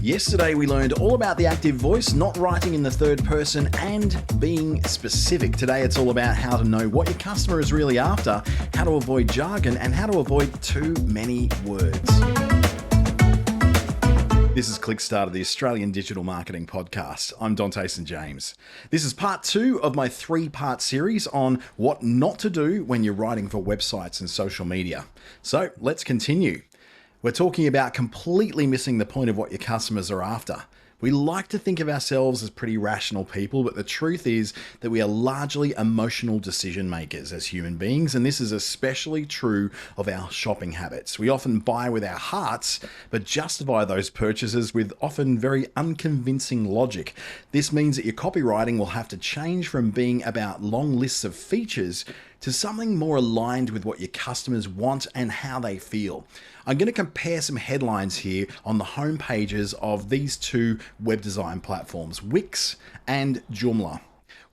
Yesterday we learned all about the active voice, not writing in the third person, and being specific. Today it's all about how to know what your customer is really after, how to avoid jargon, and how to avoid too many words. This is Clickstarter, the Australian Digital Marketing Podcast. I'm Dante St. James. This is part 2 of my 3-part series on what not to do when you're writing for websites and social media. So let's continue. We're talking about completely missing the point of what your customers are after. We like to think of ourselves as pretty rational people, but the truth is that we are largely emotional decision makers as human beings, and this is especially true of our shopping habits. We often buy with our hearts, but justify those purchases with often very unconvincing logic. This means that your copywriting will have to change from being about long lists of features to something more aligned with what your customers want and how they feel. I'm going to compare some headlines here on the home pages of these 2 web design platforms, Wix and Joomla.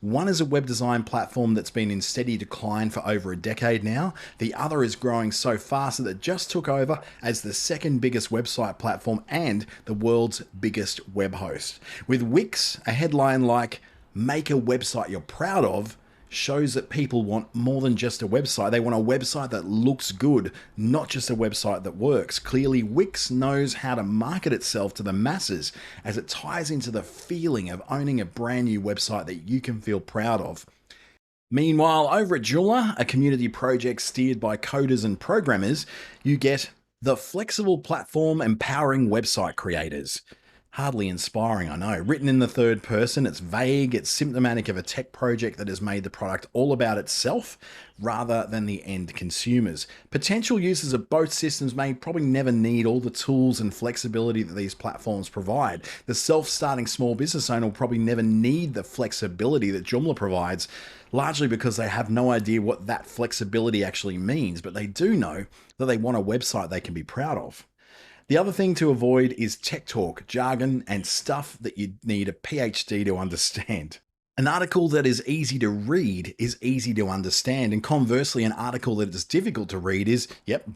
One is a web design platform that's been in steady decline for over a decade now. The other is growing so fast that it just took over as the second biggest website platform and the world's biggest web host. With Wix, a headline like, "Make a website you're proud of," shows that people want more than just a website. They want a website that looks good, not just a website that works. Clearly, Wix knows how to market itself to the masses as it ties into the feeling of owning a brand new website that you can feel proud of. Meanwhile, over at Joomla, a community project steered by coders and programmers, you get the flexible platform empowering website creators. Hardly inspiring, I know. Written in the third person, it's vague, it's symptomatic of a tech project that has made the product all about itself rather than the end consumers. Potential users of both systems may probably never need all the tools and flexibility that these platforms provide. The self-starting small business owner will probably never need the flexibility that Joomla provides, largely because they have no idea what that flexibility actually means, but they do know that they want a website they can be proud of. The other thing to avoid is tech talk, jargon, and stuff that you need a PhD to understand. An article that is easy to read is easy to understand, and conversely, an article that is difficult to read is,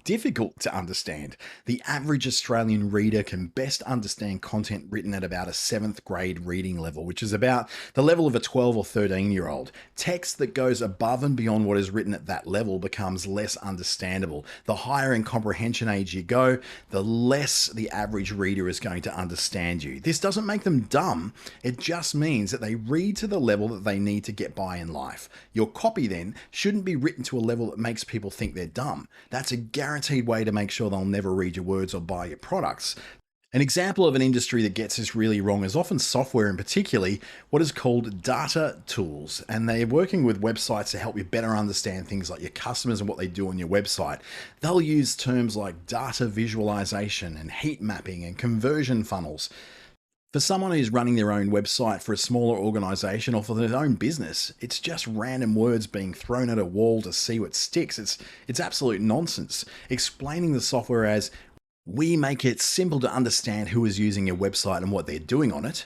difficult to understand. The average Australian reader can best understand content written at about a 7th grade reading level, which is about the level of a 12 or 13-year-old. Text that goes above and beyond what is written at that level becomes less understandable. The higher in comprehension age you go, the less the average reader is going to understand you. This doesn't make them dumb, it just means that they read to the level that they need to get by in life. Your copy then shouldn't be written to a level that makes people think they're dumb. That's a guaranteed way to make sure they'll never read your words or buy your products. An example of an industry that gets this really wrong is often software, and particularly what is called data tools. And they're working with websites to help you better understand things like your customers and what they do on your website. They'll use terms like data visualization and heat mapping and conversion funnels. For someone who's running their own website for a smaller organization or for their own business, it's just random words being thrown at a wall to see what sticks. It's absolute nonsense. Explaining the software as, we make it simple to understand who is using your website and what they're doing on it.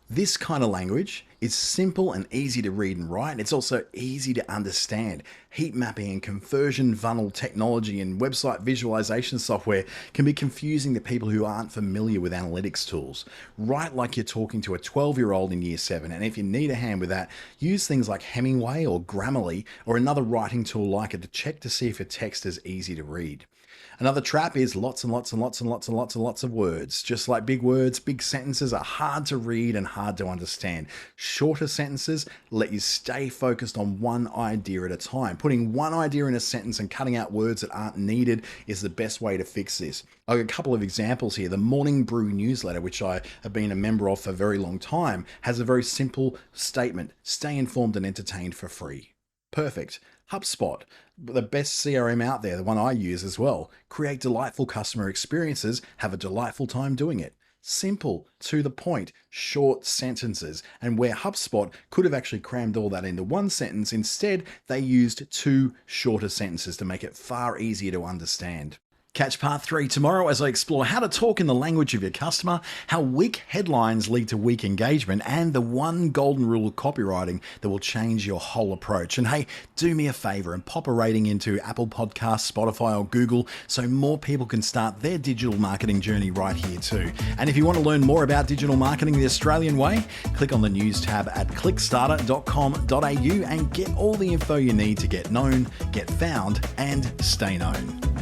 This kind of language is simple and easy to read and write. It's also easy to understand. Heat mapping and conversion funnel technology and website visualization software can be confusing to people who aren't familiar with analytics tools. Write like you're talking to a 12-year-old in year 7. And if you need a hand with that, use things like Hemingway or Grammarly or another writing tool like it to check to see if your text is easy to read. Another trap is lots and lots and lots and lots and lots and lots of words. Just like big words, big sentences are hard to read and hard to understand. Shorter sentences let you stay focused on one idea at a time. Putting one idea in a sentence and cutting out words that aren't needed is the best way to fix this. I've got a couple of examples here. The Morning Brew newsletter, which I have been a member of for a very long time, has a very simple statement: stay informed and entertained for free. Perfect. HubSpot, the best CRM out there, the one I use as well. Create delightful customer experiences, have a delightful time doing it. Simple, to the point, short sentences. And where HubSpot could have actually crammed all that into one sentence, instead they used 2 shorter sentences to make it far easier to understand. Catch part 3 tomorrow as I explore how to talk in the language of your customer, how weak headlines lead to weak engagement, and the one golden rule of copywriting that will change your whole approach. And hey, do me a favor and pop a rating into Apple Podcasts, Spotify, or Google so more people can start their digital marketing journey right here too. And if you want to learn more about digital marketing the Australian way, click on the news tab at clickstarter.com.au and get all the info you need to get known, get found, and stay known.